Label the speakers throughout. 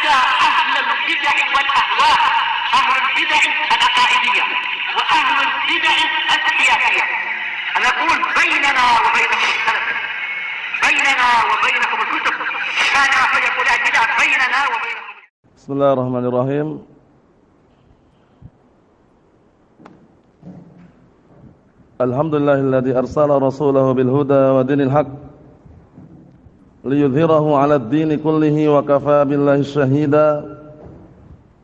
Speaker 1: حتى أهل البدع والأهواء، أهل البدع العقائدية وأهل البدع السياسية. أنا أقول بيننا وبينكم السلف، بيننا وبينكم الكتب، كان فيقول البدع بيننا وبينكم.
Speaker 2: بسم الله الرحمن الرحيم. Alhamdulillahilladzi arsala rasulahu bil huda wa dinil haq liyudhhirahu 'alad dini kullihi wa kafaa billahi shahida.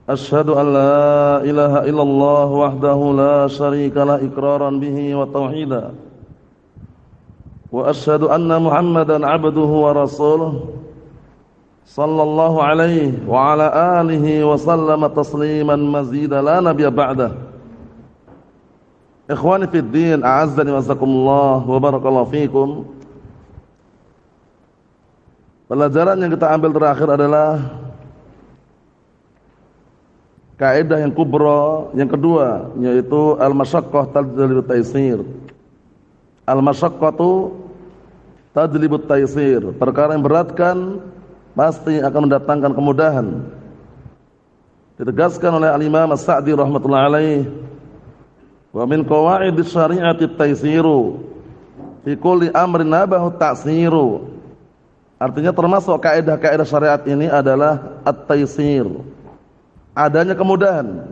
Speaker 2: Asyhadu an la ilaha illallah wahdahu la syarika la iqraran bihi wa tauhida. Wa asyhadu anna Muhammadan 'abduhu wa rasuluhu sallallahu alaihi wa ala alihi wa sallama tasliman mazida la nabiyya ba'dah. Ikhwani fid din, a'azzani wa jazakumullah wa barakallahu fikum. Pelajaran yang kita ambil terakhir adalah kaidah yang kubra, yang kedua, yaitu al-masyaqqah tajlibut taysir. Al-masyaqqatu tajlibut taysir. Perkara yang beratkan pasti akan mendatangkan kemudahan. Ditegaskan oleh al-Imam As-Sa'di rahmatullahi alaih, wa min qawaidis syari'ati at-taysiru fi kulli amrin nabahu ta'siru. Artinya termasuk kaidah-kaidah syariat ini adalah at-taysir, adanya kemudahan.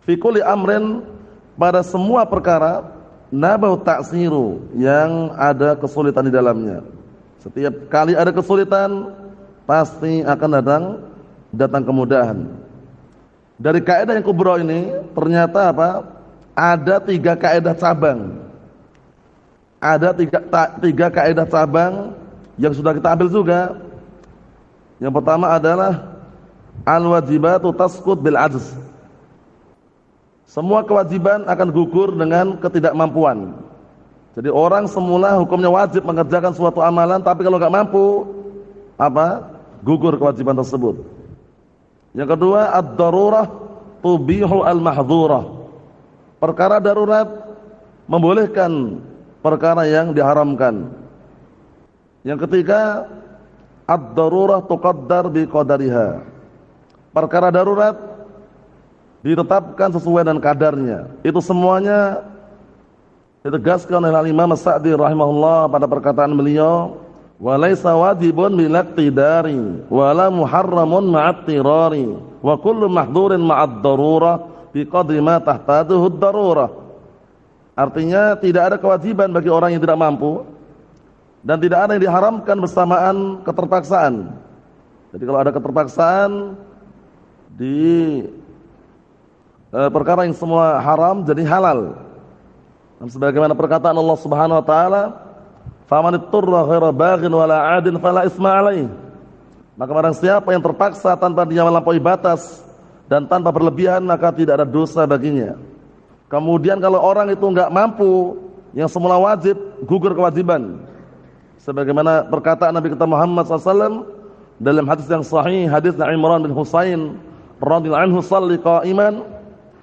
Speaker 2: Fi kulli amrin, pada semua perkara, nabahu ta'siru, yang ada kesulitan di dalamnya. Setiap kali ada kesulitan pasti akan datang kemudahan. Dari kaidah yang kubra ini ternyata apa? Ada 3 kaidah cabang. Ada tiga kaidah cabang yang sudah kita ambil juga. Yang pertama adalah al-wajibatu tasqut bil ajz. Semua kewajiban akan gugur dengan ketidakmampuan. Jadi orang semula hukumnya wajib mengerjakan suatu amalan, tapi kalau enggak mampu, apa? Gugur kewajiban tersebut. Yang kedua, ad-darurah tubihu al-mahdhurah. Perkara darurat membolehkan perkara yang diharamkan. Yang ketiga, ad-darurah tuqaddar bi qadariha. Perkara darurat ditetapkan sesuai dengan kadarnya. Itu semuanya ditegaskan oleh Imam As-Sa'di rahimahullah pada perkataan beliau, wa laisa wajibun bil iqtidari wa la muharramun ma'at tirari wa kullu mahdhurin ma'ad darurah bi qadri ma tahtaduhu ad-darurah. Artinya tidak ada kewajiban bagi orang yang tidak mampu, dan tidak ada yang diharamkan bersamaan keterpaksaan. Jadi kalau ada keterpaksaan di perkara yang semua haram jadi halal. Dan sebagaimana perkataan Allah Subhanahu wa taala, faman itturra ghaira baghin wala 'adin fala isma 'alaihi. Maka barang siapa yang terpaksa tanpa dia melampaui batas dan tanpa berlebihan, maka tidak ada dosa baginya. Kemudian kalau orang itu enggak mampu, yang semula wajib, gugur kewajiban. Sebagaimana perkataan Nabi kita Muhammad SAW dalam hadis yang sahih, hadis Imran bin Husain radhiyallahu anhu, shalli qa'iman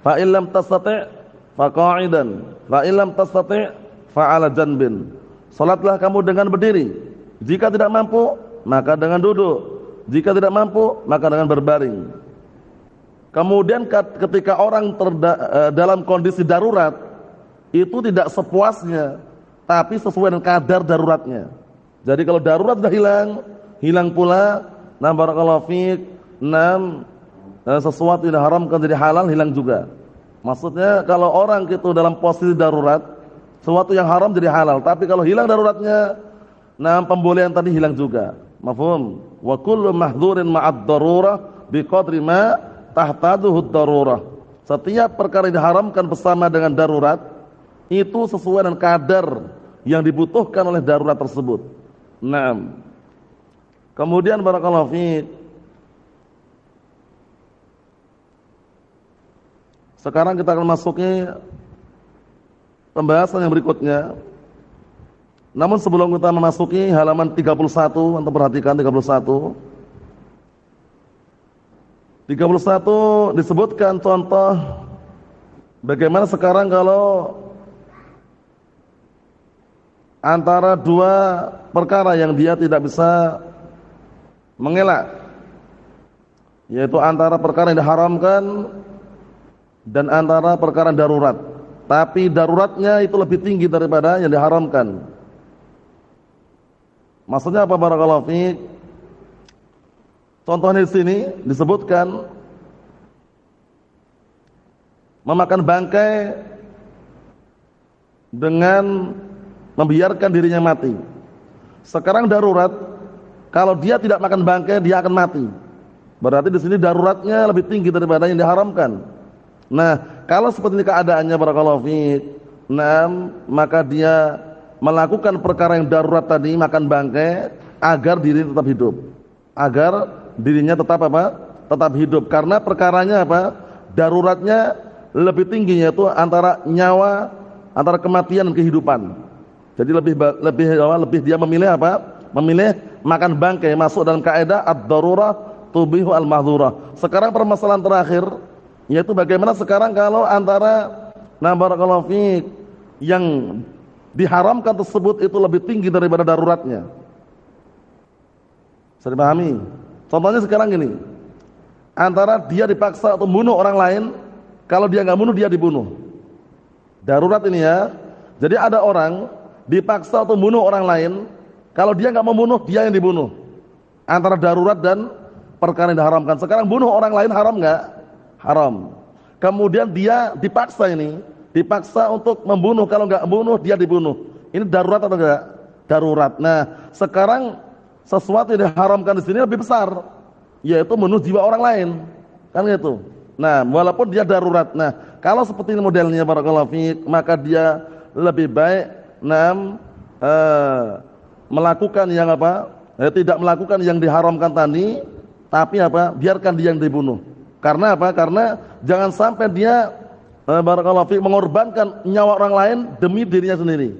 Speaker 2: fa in lam tastati' fa qa'idan fa in lam tastati' fa 'ala janbin. Salatlah kamu dengan berdiri. Jika tidak mampu, maka dengan duduk. Jika tidak mampu, maka dengan berbaring. Kemudian ketika orang dalam kondisi darurat, itu tidak sepuasnya, tapi sesuai dengan kadar daruratnya. Jadi kalau darurat sudah hilang pula, nah barakallahu fiik, sesuatu yang diharamkan jadi halal, hilang juga. Maksudnya kalau orang itu dalam posisi darurat, sesuatu yang haram jadi halal, tapi kalau hilang daruratnya, pembolehan tadi hilang juga. Mafhum? Wa kullu mahdzurin ma'ad darurah biqadri ma tahtaduhu ad-darurah. Setiap perkara yang diharamkan bersama dengan darurat itu sesuai dengan kadar yang dibutuhkan oleh darurat tersebut. Naam. Kemudian barakallahu fiik, sekarang kita akan masuki pembahasan yang berikutnya. Namun sebelum kita memasuki halaman 31, untuk perhatikan 31. 31 disebutkan contoh bagaimana sekarang kalau antara dua perkara yang dia tidak bisa mengelak. yaitu antara perkara yang diharamkan dan antara perkara darurat. Tapi daruratnya itu lebih tinggi daripada yang diharamkan. Maksudnya apa barakallahu fiik? Contohnya di sini disebutkan memakan bangkai dengan membiarkan dirinya mati. Sekarang darurat, kalau dia tidak makan bangkai dia akan mati. Berarti di sini daruratnya lebih tinggi daripada yang diharamkan. Nah, kalau seperti ini keadaannya barakallahu fiik, maka dia melakukan perkara yang darurat tadi, makan bangkai agar dirinya tetap hidup. Agar dirinya tetap apa? Tetap hidup. Karena perkaranya apa? Daruratnya lebih tinggi, yaitu antara nyawa, antara kematian dan kehidupan. Jadi lebih dia memilih apa? Memilih makan bangkai, masuk dalam kaidah ad-darurah tubihu al-mahdhurah. Sekarang permasalahan terakhir, yaitu bagaimana sekarang kalau antara barakallahu fiik yang diharamkan tersebut itu lebih tinggi daripada daruratnya. Bisa dipahami? Contohnya sekarang gini, antara dia dipaksa untuk membunuh orang lain, kalau dia nggak bunuh dia dibunuh. Darurat ini ya. Jadi ada orang dipaksa untuk membunuh orang lain, kalau dia nggak membunuh dia yang dibunuh. Antara darurat dan perkara yang diharamkan. Sekarang bunuh orang lain haram nggak? Haram. Kemudian dia dipaksa untuk membunuh, kalau nggak membunuh dia dibunuh. Ini darurat atau enggak? Darurat. Nah, sekarang sesuatu yang diharamkan di sini lebih besar, yaitu membunuh jiwa orang lain. Kan gitu. Nah, walaupun dia darurat. Nah, kalau seperti ini modelnya barakallahu fiik, maka dia lebih baik melakukan yang apa? Tidak melakukan yang diharamkan tadi, tapi apa? Biarkan dia yang dibunuh. Karena apa? Karena jangan sampai dia barakallahu fiik mengorbankan nyawa orang lain demi dirinya sendiri.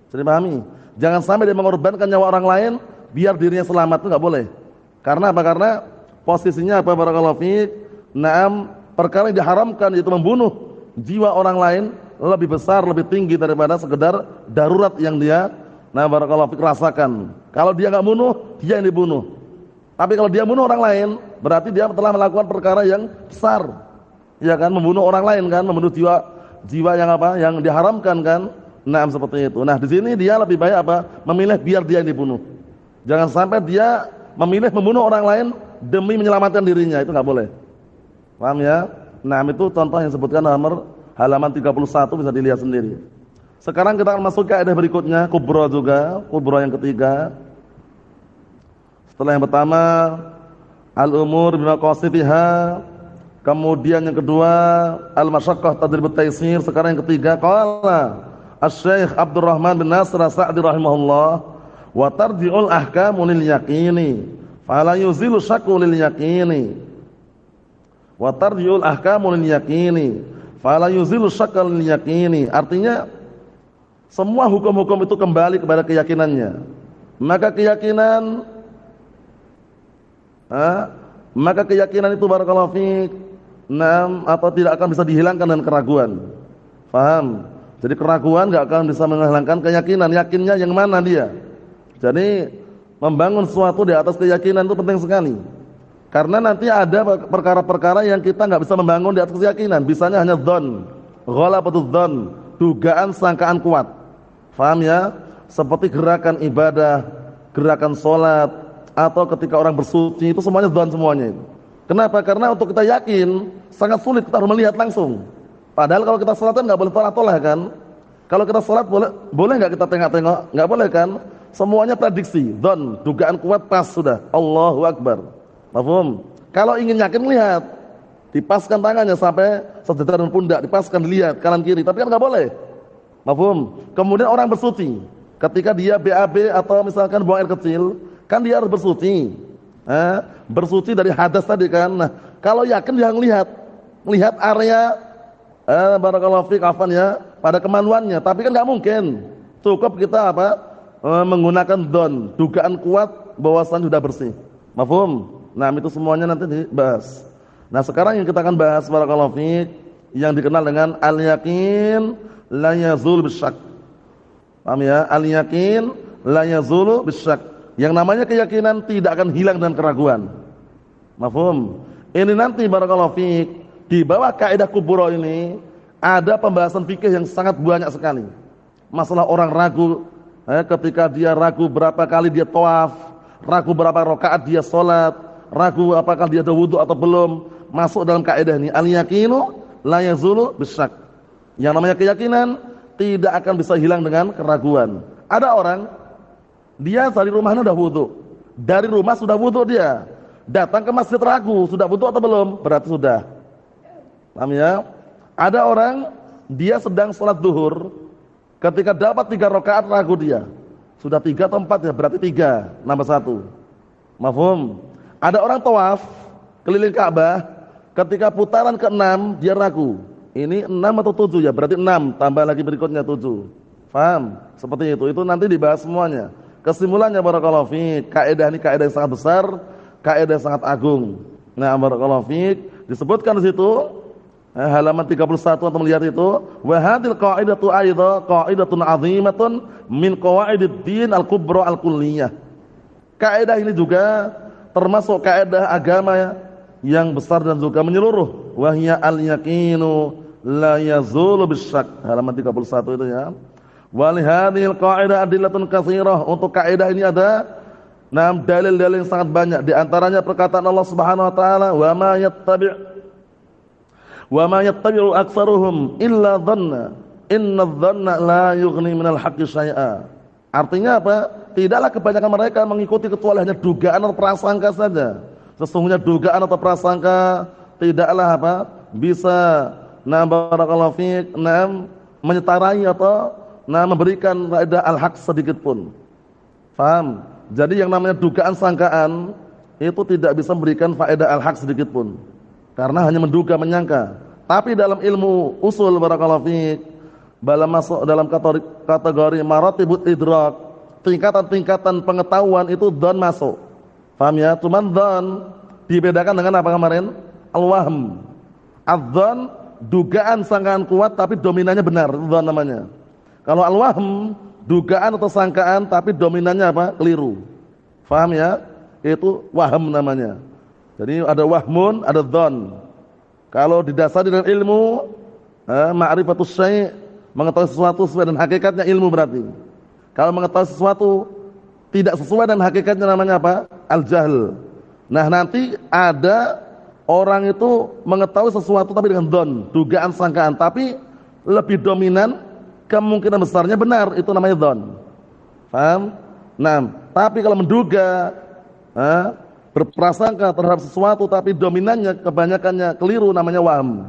Speaker 2: Bisa dipahami? Jangan sampai dia mengorbankan nyawa orang lain biar dirinya selamat, itu enggak boleh. Karena apa? Karena posisinya apa barakallahu fiik? Perkara yang diharamkan yaitu membunuh jiwa orang lain lebih besar, lebih tinggi daripada sekedar darurat yang dia barakallahu fiik rasakan. Kalau dia enggak bunuh, dia yang dibunuh. Tapi kalau dia bunuh orang lain, berarti dia telah melakukan perkara yang besar. Ya kan, membunuh orang lain kan, membunuh jiwa yang apa? Yang diharamkan kan. Seperti itu. Nah, di sini dia lebih baik apa? Memilih biar dia yang dibunuh. Jangan sampai dia memilih membunuh orang lain demi menyelamatkan dirinya, itu enggak boleh. Paham ya? Itu contoh yang disebutkan halaman 31, bisa dilihat sendiri. Sekarang kita akan masuk ke kaidah berikutnya, kubra juga, kubra yang ketiga. Setelah yang pertama al-umur bimaqasitiha, kemudian yang kedua al-masyaqqah tadribut taysir, sekarang yang ketiga qala Asy-Syaikh Abdurrahman bin Nasir As-Sa'di rahimahullah, wa tarji'ul ahkamu lil yaqini fala yuzilu syakku lil yaqini, wa tarji'ul ahkamu lil yaqini fala yuzilu syakka lil yaqini. Artinya semua hukum-hukum itu kembali kepada keyakinannya. Maka keyakinan itu barakallahu fiik atau tidak akan bisa dihilangkan dengan keraguan. Paham? Jadi keraguan enggak akan bisa menghilangkan keyakinan. Yakinnya yang mana dia? Jadi membangun sesuatu di atas keyakinan itu penting sekali. Karena nanti ada perkara-perkara yang kita enggak bisa membangun di atas keyakinan. Bisanya hanya dzan, ghalabatul dzan, dugaan sangkaan kuat. Paham ya? Seperti gerakan ibadah, gerakan salat, atau ketika orang bersuci, itu semuanya dzan semuanya itu. Kenapa? Karena untuk kita yakin sangat sulit, kita harus melihat langsung. Padahal kalau kita salat kan enggak boleh tolak-tolak kan? Kalau kita salat boleh enggak kita tengok-tengok? Enggak boleh kan? Semuanya prediksi, dzan, dugaan kuat, pas sudah. Allahu Akbar. Paham? Kalau ingin yakin lihat, dipaskan tangannya sampai sejajar pundak, dipaskan lihat kanan kiri, tapi kan enggak boleh. Paham? Kemudian orang bersuci, ketika dia BAB atau misalkan buang air kecil, kan dia harus bersuci. Bersuci dari hadas tadi kan. Nah, kalau yakin dia melihat area barakallahu fiik pada kemaluannya, tapi kan enggak mungkin. Cukup kita menggunakan dzan, dugaan kuat bahwasan sudah bersih. Mafhum? Itu semuanya nanti dibahas. Nah, sekarang yang kita akan bahas barakallahu fiik yang dikenal dengan al-yaqin la yazul bisyak. Paham ya? Al-yaqin la yazulu bisyak. Yang namanya keyakinan tidak akan hilang dengan keraguan. Mafhum? Ini nanti barakallahu fiik, di bawah kaidah kubro ini ada pembahasan fikih yang sangat banyak sekali. Masalah orang ragu, ketika dia ragu berapa kali dia tawaf, ragu berapa rakaat dia sholat, ragu apakah dia ada wudu atau belum, masuk dalam kaidah ini. Al-yaqinu la yazulu bisyak. Yang namanya keyakinan tidak akan bisa hilang dengan keraguan. Ada orang dia dari rumahnya udah wudu, dari rumah sudah wudu dia, datang ke masjid ragu, sudah wudu atau belum? Berarti sudah. Paham ya? Ada orang dia sedang sholat zuhur, ketika dapat 3 rakaat ragu dia, sudah 3 atau 4 ya, berarti 3 nambah 1. Mafhum? Ada orang tawaf keliling Ka'bah, ketika putaran ke-6 dia ragu, ini 6 atau 7 ya, berarti 6 tambah lagi berikutnya 7. Paham? Seperti itu nanti dibahas semuanya. Kesimpulannya barakallahu fiik, kaidah ini kaidah yang sangat besar, kaidah yang sangat agung. Nah, barakallahu fiik, disebutkan di situ halaman 31 atau melihat itu, wa hadhil qa'idatu aidha qa'idatun 'azimatun min qawaidid din al-kubra al-kulliyah. Kaidah ini juga termasuk kaidah agama yang besar dan juga menyeluruh. Wa hiya al-yaqinu la yazulu bisyak. Halaman 31 itu ya. Wa li hadhil qa'idah adillatun katsirah. Untuk kaidah ini ada dalil-dalil yang sangat banyak. Di antaranya perkataan Allah Subhanahu wa taala, wa ma yattabi'u aktsaruhum illa dhanna inna dhanna la yughni minal haqqi syai'a. Artinya apa? Tidaklah kebanyakan mereka mengikuti kecuali hanya dugaan atau prasangka saja. Sesungguhnya dugaan atau prasangka tidaklah apa? Bisa barakallahu fiik menyetarai atau memberikan faedah al-haq sedikit pun. Paham? Jadi yang namanya dugaan sangkaan itu tidak bisa memberikan faedah al-haq sedikit pun. Karena hanya menduga, menyangka. Tapi dalam ilmu usul barakallahu fiik, masuk dalam kategori maratibut idrak, tingkatan-tingkatan pengetahuan itu dzan masuk. Paham ya? Cuman dzan dibedakan dengan apa kemarin? Al-wahm. Adzan dugaan sangkaan kuat tapi dominannya benar, dzan namanya. Kalau al-wahm dugaan atau sangkaan tapi dominannya apa? Keliru. Paham ya? Itu wahm namanya. Jadi ada wahmun, ada dzan. Kalau didasari dengan ilmu ma'rifatus syai', mengetahui sesuatu sesuai dengan hakikatnya ilmu berarti. Kalau mengetahui sesuatu tidak sesuai dengan hakikatnya namanya apa? Al-jahl. Nah, nanti ada orang itu mengetahui sesuatu tapi dengan dzan, dugaan sangkaan, tapi lebih dominan, kemungkinan besarnya benar, itu namanya dzan. Paham? Nah, tapi kalau menduga berprasangka terhadap sesuatu tapi dominannya kebanyakannya keliru namanya wahm.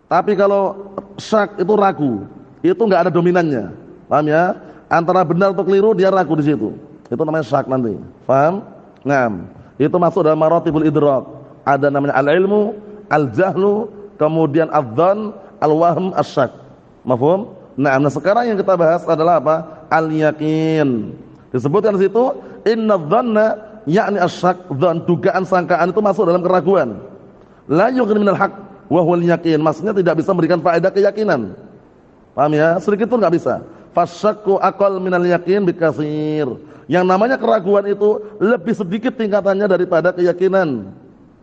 Speaker 2: Tapi kalau syak itu ragu, itu enggak ada dominannya. Paham ya? Antara benar atau keliru dia ragu di situ. Itu namanya syak nanti. Paham? Nah, itu masuk dalam maratibul idrak. Ada namanya al-ilmu, al-jahlu, kemudian adzan, al-wahm, asyak. Mafhum? Nah, sekarang yang kita bahas adalah apa? Al-yaqin. Disebutkan di situ inna dhanna yakni asyak, dzan, dugaan sangkaan itu masuk dalam keraguan. La yughni minal haqq wa huwal yaqin. Maksudnya tidak bisa memberikan faedah keyakinan. Paham ya? Sedikit pun enggak bisa. Fasyakku aqal minal yaqin bikatsir. Yang namanya keraguan itu lebih sedikit tingkatannya daripada keyakinan.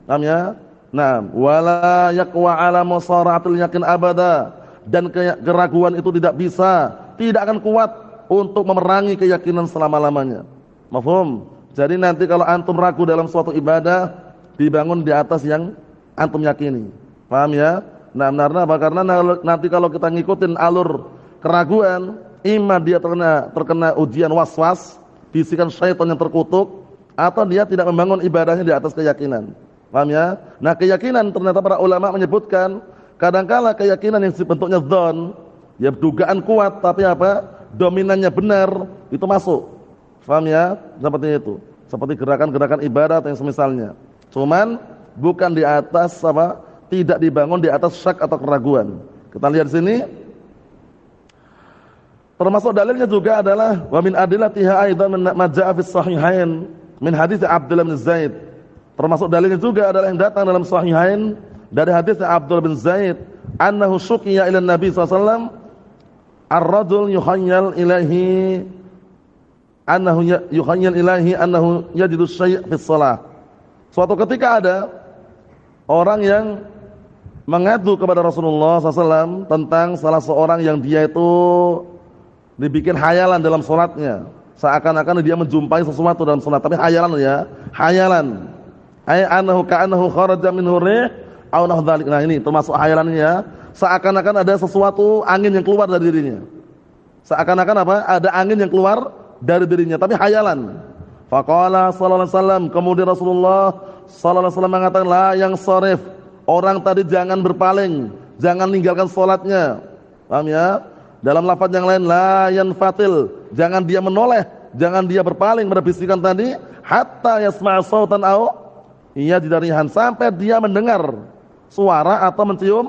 Speaker 2: Paham ya? Nah, wala yaqwa ala musara'atil yaqin abada. Dan keraguan itu tidak akan kuat untuk memerangi keyakinan selama-lamanya. Mafhum? Jadi nanti kalau antum ragu dalam suatu ibadah, dibangun di atas yang antum yakini. Paham ya? Nah, karena apa? Karena nanti kalau kita ngikutin alur keraguan, imma dia terkena ujian was-was, bisikan syaitan yang terkutuk, atau dia tidak membangun ibadahnya di atas keyakinan. Paham ya? Nah, keyakinan ternyata para ulama menyebutkan kadangkala keyakinan yang bentuknya dzan, ya dugaan kuat tapi apa? Dominannya benar, itu masuk. Paham ya? Seperti itu. Seperti gerakan-gerakan ibadat yang semisalnya. Cuman bukan di atas apa? Tidak dibangun di atas syak atau keraguan. Kita lihat di sini. Termasuk dalilnya juga adalah wa min adillatiha aidan ma jaa fi sahihain min hadits Abdullah bin Zaid. Termasuk dalilnya juga adalah yang datang dalam sahihain dari hadits Abdullah bin Zaid, annahu syuqiya ila Nabi sallallahu alaihi wasallam ar-rajul yukhayal ilaihi annahu yajidu syai' fi shalah. Suatu ketika ada Orang yang mengadu kepada Rasulullah SAW tentang salah seorang yang dia itu dibikin hayalan dalam sholatnya, seakan-akan dia menjumpai sesuatu dalam sholat, tapi hayalan ya, hayalan. Ay anahu ka'annahu kharaja minhu rih aw nahu dzalik. Nah, ini termasuk hayalannya ya. Seakan-akan ada sesuatu angin yang keluar dari dirinya. Seakan-akan apa? Ada angin yang keluar dari dirinya, tapi hayalan. Faqala sallallahu alaihi wasallam, kemudian Rasulullah sallallahu alaihi wasallam mengatakan, la yang sharif, orang tadi jangan berpaling, jangan meninggalkan salatnya. Paham ya? Dalam lafaz yang lain, la yanfatil, jangan dia menoleh, jangan dia berpaling pada bisikan tadi, hatta yasma'a sautan au iya didarihan, sampai dia mendengar suara atau mencium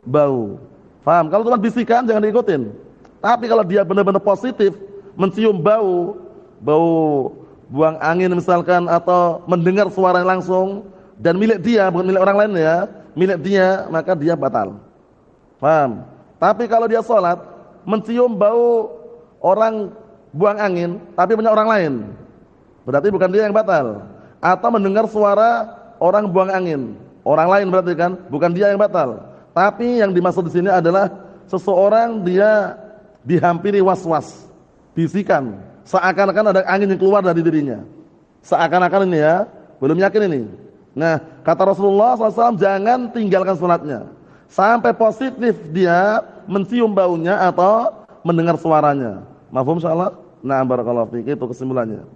Speaker 2: bau. Paham? Kalau cuma bisikan jangan diikutin. Tapi kalau dia benar-benar positif, mencium bau, bau buang angin misalkan, atau mendengar suara langsung dan milik dia, bukan milik orang lain ya, milik dia, maka dia batal. Paham? Tapi kalau dia sholat, mencium bau orang buang angin, tapi punya orang lain, berarti bukan dia yang batal. Atau mendengar suara orang buang angin, orang lain, berarti kan bukan dia yang batal. Tapi yang dimaksud di sini adalah seseorang dia dihampiri was-was, bisikan, seakan-akan ada angin yang keluar dari dirinya. Seakan-akan ini ya, belum yakin ini. Nah, kata Rasulullah SAW, jangan tinggalkan sholatnya sampai positif dia mencium baunya atau mendengar suaranya. Mafhum insyaallah? Nah, barakallahu fiik, itu kesimpulannya.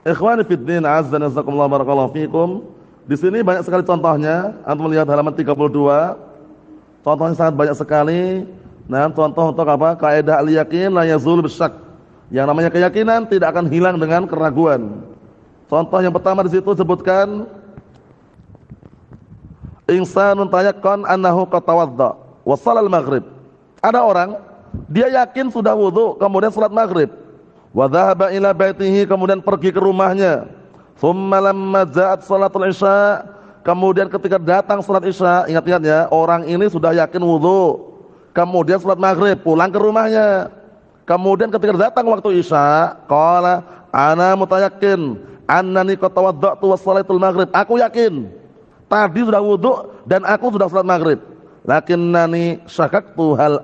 Speaker 2: Ikhwani fid din, azza wa jazakumullah, barakallahu fiikum. Di sini banyak sekali contohnya. Antum melihat halaman 32. Contohnya sangat banyak sekali. Nah, contoh untuk apa? Kaidah al-yaqin la yazul bisyak. Yang namanya keyakinan tidak akan hilang dengan keraguan. Contoh yang pertama di situ sebutkan, insanun tayaqqan annahu qad tawadda wa shalal maghrib. Ada orang dia yakin sudah wudu kemudian salat maghrib. Wa dhahaba ila baitihi, kemudian pergi ke rumahnya. Tsumma lamma ja'at salatul isya, kemudian ketika datang salat isya, ingat-ingat ya, orang ini sudah yakin wudu, kemudian salat maghrib, pulang ke rumahnya. Kemudian ketika datang waktu isya, qala ana mutayaqqin annani qad tawadda'tu wa shalatul maghrib. Aku yakin tadi sudah wudu dan aku sudah salat maghrib. Lakinnani syakaktu hal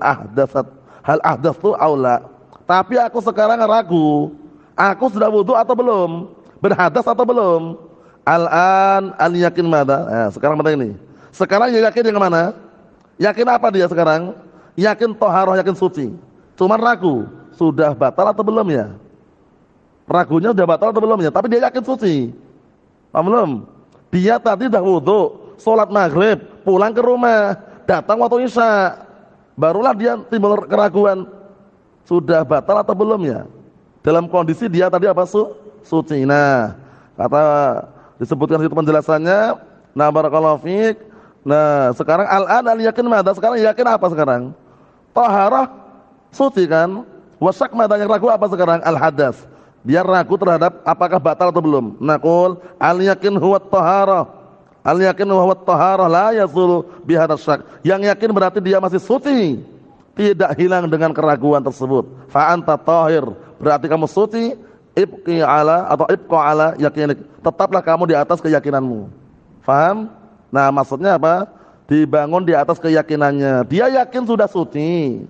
Speaker 2: ahdatsu aw la. Tapi aku sekarang ragu, aku sudah wudu atau belum, berhadas atau belum. Al-an al-yakin mada. Nah, sekarang mata ini. Sekarang yakin yang mana? Yakin apa dia sekarang? Yakin toharoh, yakin suci. Cuma ragu, sudah batal atau belum ya? Ragunya sudah batal atau belum ya? Tapi dia yakin suci. Paham belum? Dia tadi sudah wudu, sholat maghrib, pulang ke rumah, datang waktu isya, barulah dia timbul keraguan, sudah batal atau belum ya? Dalam kondisi dia tadi apa? Suci. Nah, kata disebutkan situ penjelasannya. Nah, barakallahu fiik. Nah, sekarang al-an al-yakin mada. Sekarang yakin apa sekarang? Taharah, suci kan? Wasyak mada, yang ragu apa sekarang? Al-hadas. Dia ragu terhadap apakah batal atau belum. Naqul al-yakin huwa taharah. Al-yakin huwa taharah la yazulu bihadza syak. Yang yakin berarti dia masih suci, tidak hilang dengan keraguan tersebut. Fa anta tahir, berarti kamu suci. Ibqi ala atau ibqa ala yakinik, tetaplah kamu di atas keyakinanmu. Faham? Nah, maksudnya apa? Dibangun di atas keyakinannya. Dia yakin sudah suci,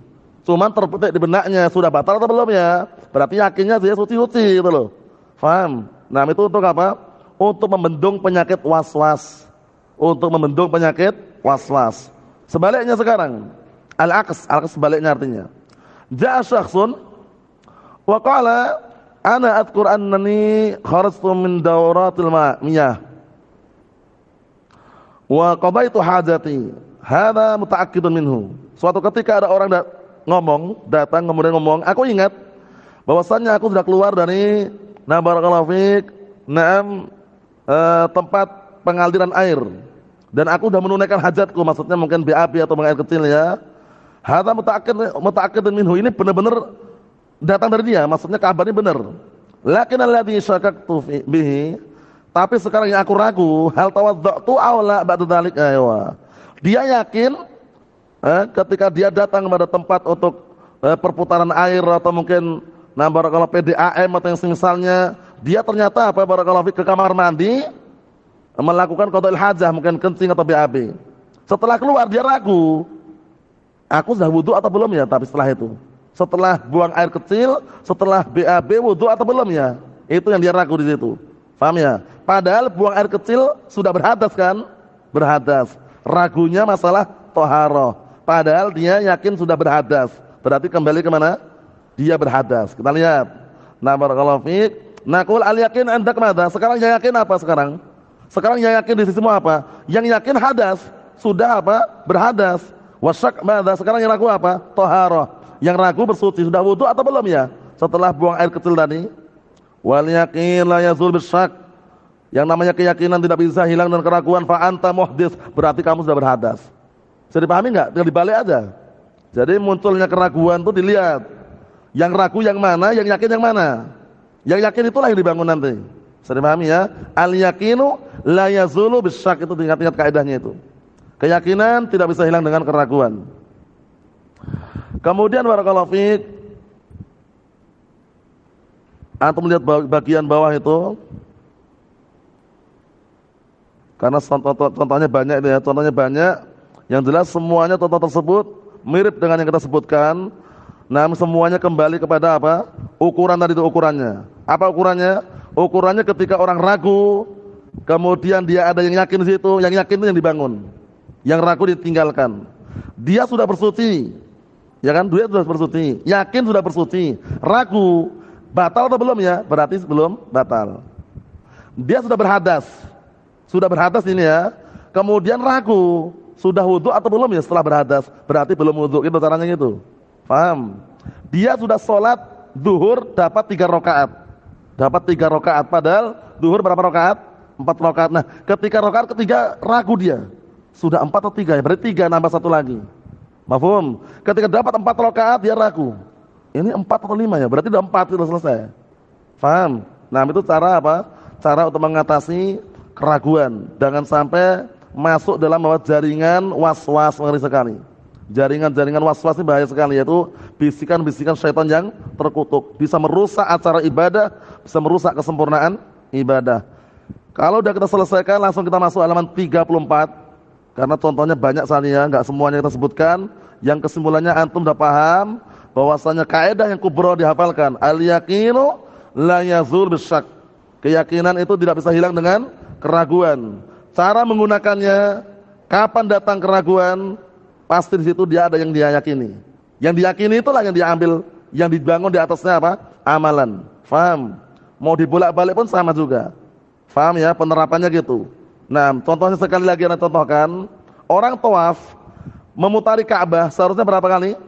Speaker 2: cuman terpetik di benaknya, sudah batal atau belum ya? Berarti yakinnya dia suci-suci gitu loh. Faham? Nah, itu untuk apa? Untuk membendung penyakit was-was. Untuk membendung penyakit was-was. Sebaliknya sekarang, al-aqs sebaliknya artinya. Ja'a syakhsun wa qala ana adkur annani kharajtu min dawratil miyah wa qadaitu hajati. Hadza mutaakkidun minhu. Suatu ketika ada orang datang kemudian ngomong, aku ingat bahwasannya aku sudah keluar dari barakallahu fiik, tempat pengaliran air dan aku sudah menunaikan hajatku, maksudnya mungkin BAB atau air kecil ya. Hadza mutaakkidun minhu, ini benar-benar datang dari dia, maksudnya kabarnya benar. Lakin alladhi syakaktu bihi, tapi sekarang yang aku ragu, hal tawadda'tu aw la ba'da dzalik. Dia yakin ketika dia datang pada tempat untuk perputaran air atau mungkin barakallahu PDAM atau yang semisalnya, dia ternyata barakallahu ke kamar mandi, melakukan qada'il hajah, mungkin kencing atau BAB. Setelah keluar dia ragu, aku sudah wudu atau belum ya? Tapi setelah itu, setelah buang air kecil, setelah BAB wudu atau belum ya? Itu yang dia ragu di situ. Paham ya? Padahal buang air kecil sudah berhadas kan? Berhadas. Ragunya masalah toharoh. Padahal dia yakin sudah berhadas. Berarti kembali kemana? Dia berhadas. Kita lihat. Nah, barakallahu fiik. Naqul al-yakin andak madza? Sekarang yang yakin apa sekarang? Sekarang yang yakin di sisimu apa? Yang yakin hadas. Sudah apa? Berhadas. Wasyak madza? Sekarang yang ragu apa? Toharoh. Yang ragu bersuci. Sudah wudu atau belum ya? Setelah buang air kecil tadi. Wal yakin la yazul bisyak. Yang namanya keyakinan tidak bisa hilang dengan keraguan. Fa anta muhdits. Berarti kamu sudah berhadas. Bisa dipahami enggak? Tinggal dibalik aja. Jadi munculnya keraguan itu dilihat. Yang ragu yang mana, yang yakin yang mana. Yang yakin itulah yang dibangun nanti. Bisa dipahami ya? Al yakinu la yazulu bisyak. Itu ingat-ingat kaidahnya itu. Keyakinan tidak bisa hilang dengan keraguan. Kemudian barakallahu fiik, antum melihat bagian bawah itu, karena contohnya banyak itu ya, contohnya banyak. Yang jelas semuanya contoh tersebut mirip dengan yang kita sebutkan. Namun semuanya kembali kepada apa? Ukuran tadi itu ukurannya. Apa ukurannya? Ukurannya ketika orang ragu, kemudian dia ada yang yakin di situ, yang yakin itu yang dibangun, yang ragu ditinggalkan. Dia sudah bersuci, ya kan? Dia sudah bersuci, yakin sudah bersuci, ragu. Batal atau belum ya? Berarti belum batal. Dia sudah berhadas ini ya. Kemudian ragu, sudah wudu atau belum ya setelah berhadas? Berarti belum wudu. Itu caranya gitu. Paham? Dia sudah sholat zuhur dapat 3 rakaat. Dapat 3 rakaat. Padahal zuhur berapa rakaat? 4 rakaat. Nah, ketika rakaat ketiga ragu dia. Sudah 4 atau 3 ya? Berarti 3 nambah 1 lagi. Mafhum? Ketika dapat 4 rakaat dia ragu. Ini 4 atau 5 ya? Berarti udah 4 itu selesai. Paham? Nah, itu cara apa? Cara untuk mengatasi keraguan. Jangan sampai masuk dalam jaringan was-was, ngeri sekali. Jaringan-jaringan was-was ini bahaya sekali, yaitu bisikan-bisikan syaitan yang terkutuk. Bisa merusak acara ibadah, bisa merusak kesempurnaan ibadah. Kalau udah kita selesaikan, langsung kita masuk halaman 34. Karena contohnya banyak sekali ya, nggak semuanya kita sebutkan. Yang kesimpulannya antum udah paham bahwasanya kaidah yang kubro dihafalkan. Al-yaqinu la yazul bisyak. Keyakinan itu tidak bisa hilang dengan keraguan. Cara menggunakannya, kapan datang keraguan, pasti di situ dia ada yang dia yakini. Yang diyakini itulah yang dia ambil, yang dibangun di atasnya apa? Amalan. Faham? Mau dibolak-balik pun sama juga. Faham ya? Penerapannya gitu. Nah, contohnya sekali lagi yang contohkan, orang tawaf memutari Ka'bah seharusnya berapa kali?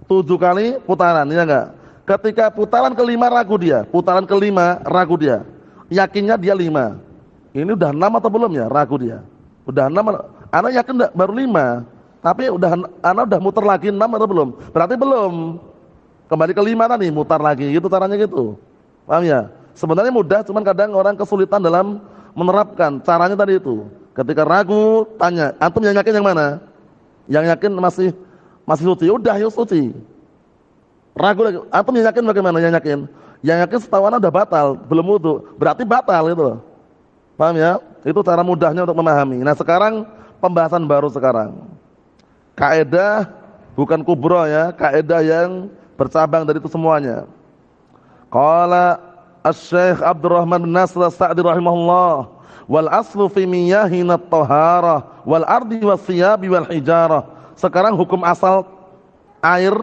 Speaker 2: 7 kali putaran, ya enggak? Ketika putaran kelima ragu dia, putaran kelima ragu dia. Yakinnya dia 5. Ini udah 6 atau belum ya? Ragu dia. Udah 6, anak yakin baru 5. Tapi anak udah muter lagi 6 atau belum? Berarti belum. Kembali ke 5 tadi, mutar lagi. Gitu caranya gitu. Paham ya? Sebenarnya mudah, cuman kadang orang kesulitan dalam menerapkan caranya tadi itu. Ketika ragu, tanya, antum yang yakin yang mana? Yang yakin masih suci. Udah, yuk suci. Ragu lagi, antum yang yakin bagaimana? Yang yakin? Yang yakin setahu anak udah batal, belum wudu. Berarti batal itu. Paham ya? Itu cara mudahnya untuk memahami. Nah, sekarang pembahasan baru sekarang. Kaidah bukan kubro ya, kaidah yang bercabang dari itu semuanya. Qala Asy-Syaikh Abdurrahman bin Nasr As-Sa'di rahimahullah, wal aslu fi miyahin at-taharah wal ardi was-siyabi wal hijarah. Sekarang hukum asal air,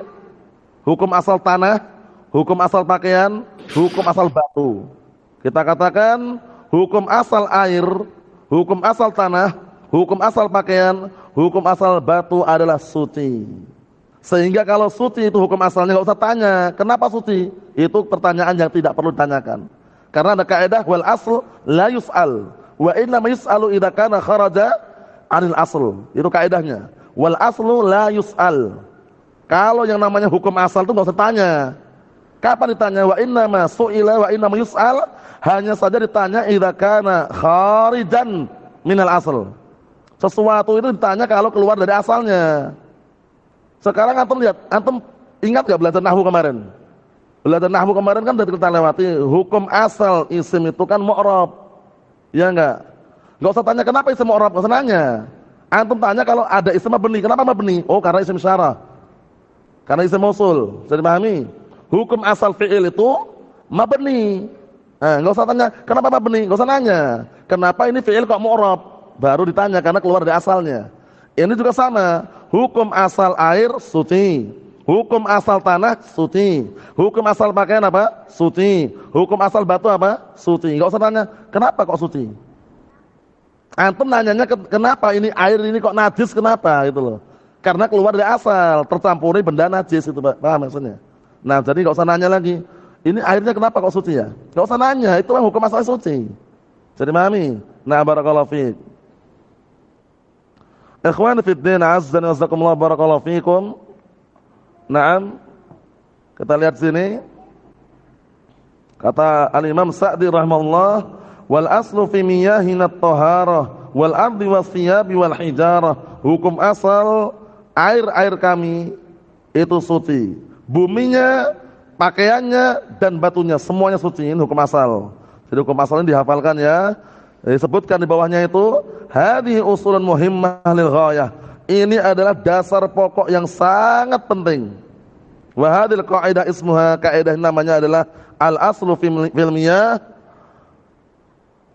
Speaker 2: hukum asal tanah, hukum asal pakaian, hukum asal batu. Kita katakan hukum asal air, hukum asal tanah, hukum asal pakaian, hukum asal batu adalah suci. Sehingga kalau suci itu hukum asalnya nggak usah tanya, kenapa suci? Itu pertanyaan yang tidak perlu ditanyakan. Karena ada kaidah wal asl la yus'al wa inna ma yus'alu idza kana kharaja 'anil asl. Itu kaidahnya. Wal aslu la yus'al. Kalau yang namanya hukum asal itu nggak usah tanya. Kapan ditanya? Wa inna ma su'ila wa inna ma yus'al. Hanya saja ditanya idza kana kharijan minal asl. Sesuatu itu ditanya kalau keluar dari asalnya. Sekarang antum lihat, antum ingat gak belajar nahwu kemarin? Belajar nahwu kemarin kan sudah kita lewati, hukum asal isim itu kan mu'rab. Ya enggak? Enggak usah tanya kenapa isim mu'rab, enggak usah nanya. Antum tanya kalau ada isim mabni, kenapa mabni? Oh, karena isim isyarah. Karena isim mausul. Bisa dipahami? Hukum asal fi'il itu mabni. Enggak usah tanya kenapa mabni, enggak usah nanya. Kenapa ini fi'il kok mu'rab? Baru ditanya karena keluar dari asalnya. Ini juga sama. Hukum asal air suci. Hukum asal tanah suci. Hukum asal pakaian apa? Suci. Hukum asal batu apa? Suci. Enggak usah tanya kenapa kok suci. Antum nanyanya kenapa ini air ini kok najis, kenapa gitu loh. Karena keluar dari asal, tercampuri benda najis itu, paham maksudnya. Nah, jadi enggak usah nanya lagi. Ini airnya kenapa kok suci ya? Enggak usah nanya, itulah hukum asal suci. Jadi pahami? Nah, barakallahu fiik. Ikhwan fi din, azza wa jazakumullah, barakallahu fiikum. Naam. Kita lihat sini. Kata Al-Imam Sa'di rahimahullah, wal aslu fi miyahina at-taharah wal ardi was-siyabi wal hijarah. Hukum asal air kami itu suci. Buminya, pakaiannya dan batunya semuanya suci. Ini hukum asal. Jadi hukum asal ini dihafalkan ya. Disebutkan di bawahnya itu hadhihi usulun muhimmah lil ghayah. Ini adalah dasar pokok yang sangat penting. Wa hadhil qaidah ismuha, kaidah namanya adalah al aslu fil miyah,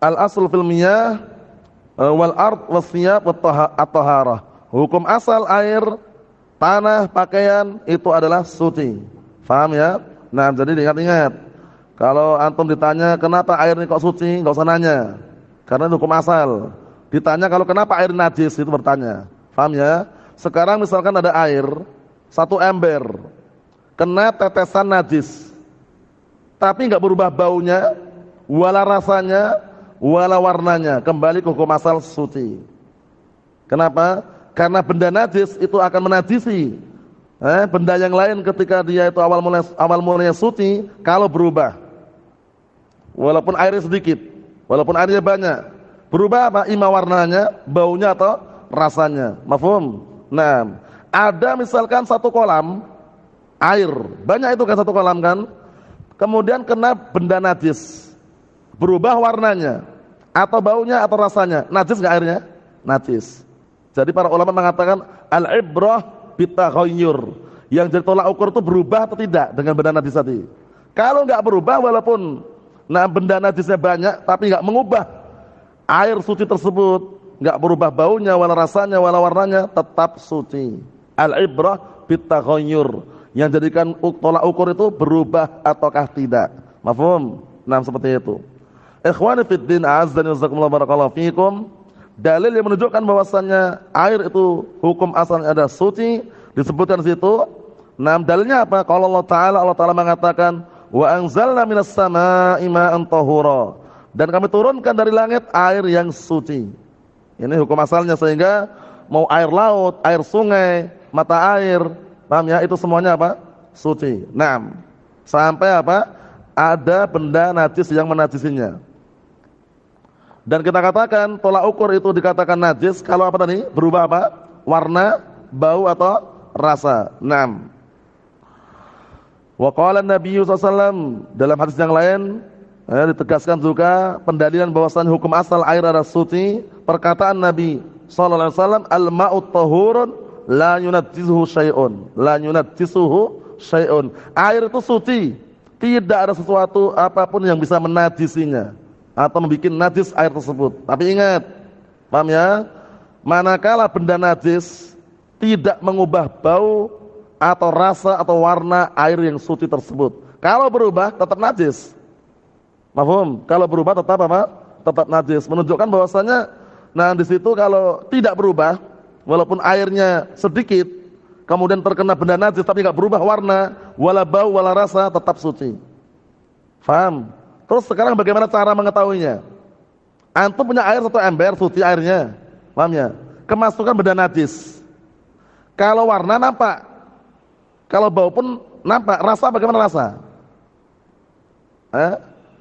Speaker 2: al aslu fil miyah wal ard was siyab wat taharah. Hukum asal air, tanah, pakaian itu adalah suci. Paham ya? Nah, jadi diingat-ingat. Kalau antum ditanya kenapa air ini kok suci, enggak usah nanya. Karena itu hukum asal. Ditanya kalau kenapa air najis, itu bertanya. Paham ya? Sekarang misalkan ada air, satu ember, kena tetesan najis, tapi enggak berubah baunya, wala rasanya, wala warnanya, kembali ke hukum asal suci. Kenapa? Karena benda najis itu akan menajisi benda yang lain ketika dia itu awal mulanya suci, kalau berubah. Walaupun airnya sedikit, walaupun airnya banyak, berubah apa? Ima warnanya, baunya atau rasanya. Mafhum? Nah, ada misalkan satu kolam air, banyak itu kan satu kolam kan, kemudian kena benda najis, berubah warnanya, atau baunya atau rasanya, najis nggak airnya? Najis. Jadi para ulama mengatakan al-ibrah bitaghayyur, yang jadi tolak ukur itu berubah atau tidak dengan benda najis tadi. Kalau nggak berubah, walaupun benda najisnya banyak, tapi nggak mengubah air suci tersebut, nggak berubah baunya, wala rasanya, wala warnanya, tetap suci. Al-ibrah bitaghayyur, yang jadikan tolak ukur itu berubah ataukah tidak. Mafhum? Nah, seperti itu. Ikhwani fid din, a'azzani wa jazakumullah, barakallahu fiikum. Dalil yang menunjukkan bahwasannya air itu hukum asalnya ada suci disebutkan di situ. Nah, dalilnya apa? Kalau Allah Taala mengatakan wa anzalna minas samaa'i ma'an tahura, dan kami turunkan dari langit air yang suci. Ini hukum asalnya, sehingga mau air laut, air sungai, mata air, paham ya? Itu semuanya apa? Suci. Nah, sampai apa? Ada benda najis yang menajisinya. Dan kita katakan tolak ukur itu dikatakan najis kalau apa tadi? Berubah apa? Warna, bau atau rasa. Naam. Wa qala Nabi sallallahu alaihi wasallam, dalam hadis yang lain ditegaskan juga pendalilan bahwasanya hukum asal air adalah suci. Perkataan Nabi sallallahu alaihi wasallam, al-ma'u tahurun la yunajjisuhu syai'un. La yunajjisuhu syai'un. Air itu suci, tidak ada sesuatu apapun yang bisa menajisinya atau membuat najis air tersebut. Tapi ingat, paham ya? Manakala benda najis tidak mengubah bau atau rasa atau warna air yang suci tersebut. Kalau berubah tetap najis. Mafhum? Kalau berubah tetap apa? Tetap najis. Menunjukkan bahwasanya di situ kalau tidak berubah, walaupun airnya sedikit, kemudian terkena benda najis tapi enggak berubah warna, wala bau wala rasa, tetap suci. Faham? Terus sekarang bagaimana cara mengetahuinya? Antum punya air satu ember suci airnya, paham ya? Kemasukan benda najis. Kalau warna nampak, kalau bau pun nampak. Rasa bagaimana rasa?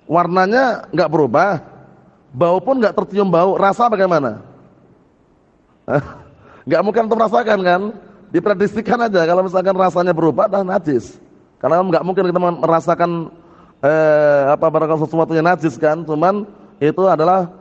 Speaker 2: Warnanya nggak berubah, bau pun nggak tercium bau. Rasa bagaimana? Nggak mungkin antum rasakan kan? Diprediksikan aja. Kalau misalkan rasanya berubah, dah najis. Karena nggak mungkin kita merasakan barangkali sesuatu yang najis kan, cuman itu adalah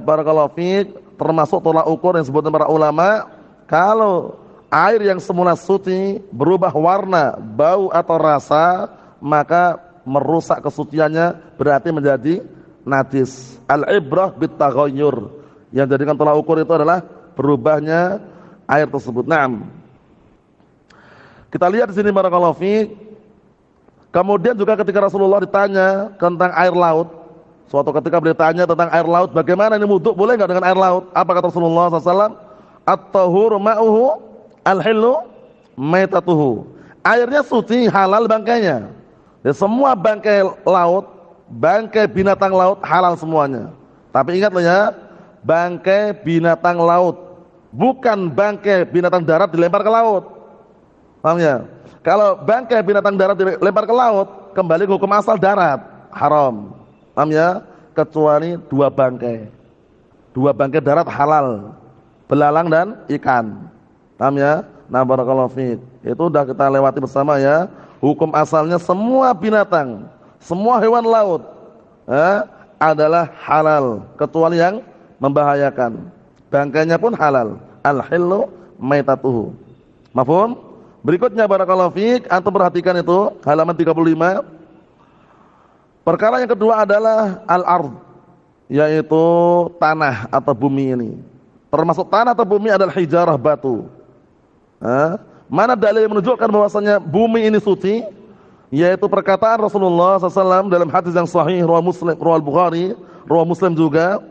Speaker 2: barakallahu fiik, termasuk tolak ukur yang disebutkan para ulama, kalau air yang semula suci berubah warna, bau atau rasa, maka merusak kesuciannya, berarti menjadi najis. Al-ibrah bitaghayyur. Yang jadikan tolak ukur itu adalah berubahnya air tersebut. Naam. Kita lihat di sini barakallahu fiik. Kemudian juga ketika Rasulullah ditanya tentang air laut, suatu ketika beliau tanya tentang air laut, bagaimana ini wudu, boleh enggak dengan air laut? Apa kata Rasulullah SAW? At-tahuru ma'uhu al-hillu maitatuhu. Airnya suci, halal bangkainya. Dan semua bangkai laut, bangkai binatang laut halal semuanya. Tapi ingat loh ya, bangkai binatang laut, bukan bangkai binatang darat dilempar ke laut. Paham ya? Kalau bangkai binatang darat dilempar ke laut, kembali ke hukum asal darat, haram. Paham ya? Kecuali dua bangkai. Dua bangkai darat halal, belalang dan ikan. Paham ya? Nah, barakallahu fiik. Itu udah kita lewati bersama ya. Hukum asalnya semua binatang, semua hewan laut adalah halal, kecuali yang membahayakan. Bangkainya pun halal. Al-hillu maitatuhu. Mafhum? Berikutnya barakallahu fiik, antum perhatikan itu halaman 35. Perkara yang kedua adalah al-ard, yaitu tanah atau bumi ini. Termasuk tanah atau bumi adalah hijarah, batu. Mana dalil yang menunjukkan bahwasanya bumi ini suci? Yaitu perkataan Rasulullah SAW dalam hadis yang sahih, riwayat Bukhari, riwayat Muslim juga,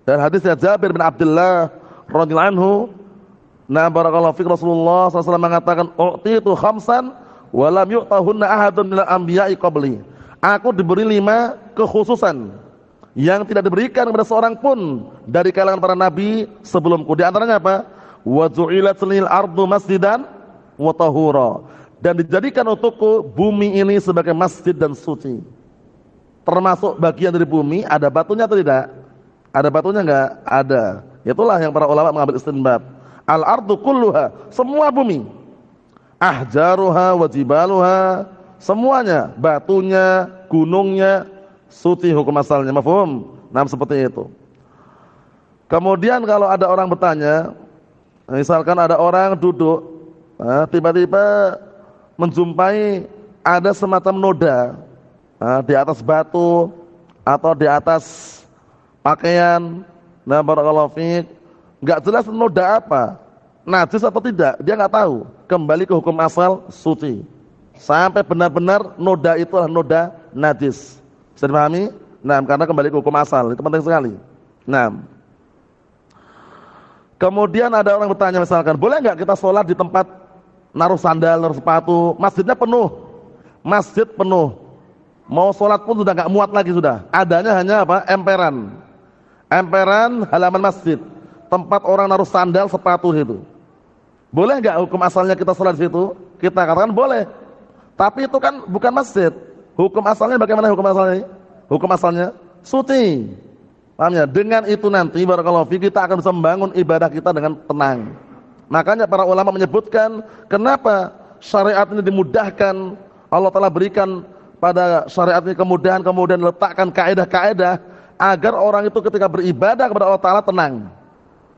Speaker 2: dan hadisnya Jabir bin Abdullah radhiyallahu anhu. Nah, barakallahu fiik, Rasulullah SAW mengatakan, u'titu khamsan wa lam yu'tahunna ahadun minal anbiya'i qabli. Aku diberi 5 kekhususan yang tidak diberikan kepada seorang pun dari kalangan para nabi sebelumku. Di antaranya apa? Wa ju'ilat lil ardu masjidan wa tahura. Dan dijadikan untukku bumi ini sebagai masjid dan suci. Termasuk bagian dari bumi ada batunya atau tidak? Ada batunya enggak? Ada. Itulah yang para ulama mengambil istinbat. Al-ardu kulluha, semua bumi. Ahjaruha wa jibaluha, semuanya, batunya, gunungnya suci hukum asalnya. Mafhum? Nah, seperti itu. Kemudian kalau ada orang bertanya, misalkan ada orang duduk, tiba-tiba menjumpai ada semacam noda di atas batu atau di atas pakaian. Nah, barakallahu fiik, enggak jelas noda apa, najis atau tidak, dia enggak tahu. Kembali ke hukum asal suci sampai benar-benar noda itu adalah noda najis. Bisa dipahami? Nah, karena kembali ke hukum asal, itu penting sekali. Nah, kemudian ada orang bertanya misalkan, boleh enggak kita sholat di tempat naruh sandal, naruh sepatu, masjidnya penuh, masjid penuh, mau sholat pun sudah enggak muat lagi, sudah adanya hanya apa? Emperan halaman masjid, tempat orang naruh sandal, sepatu itu. Boleh enggak hukum asalnya kita sholat di situ? Kita katakan boleh. Tapi itu kan bukan masjid. Hukum asalnya bagaimana hukum asalnya? Hukum asalnya suci. Paham ya? Dengan itu nanti barakallahu fiik kita akan bisa membangun ibadah kita dengan tenang. Makanya para ulama menyebutkan kenapa syariat ini dimudahkan. Allah Ta'ala berikan pada syariat ini kemudahan, kemudian letakkan kaidah-kaidah agar orang itu ketika beribadah kepada Allah Ta'ala tenang.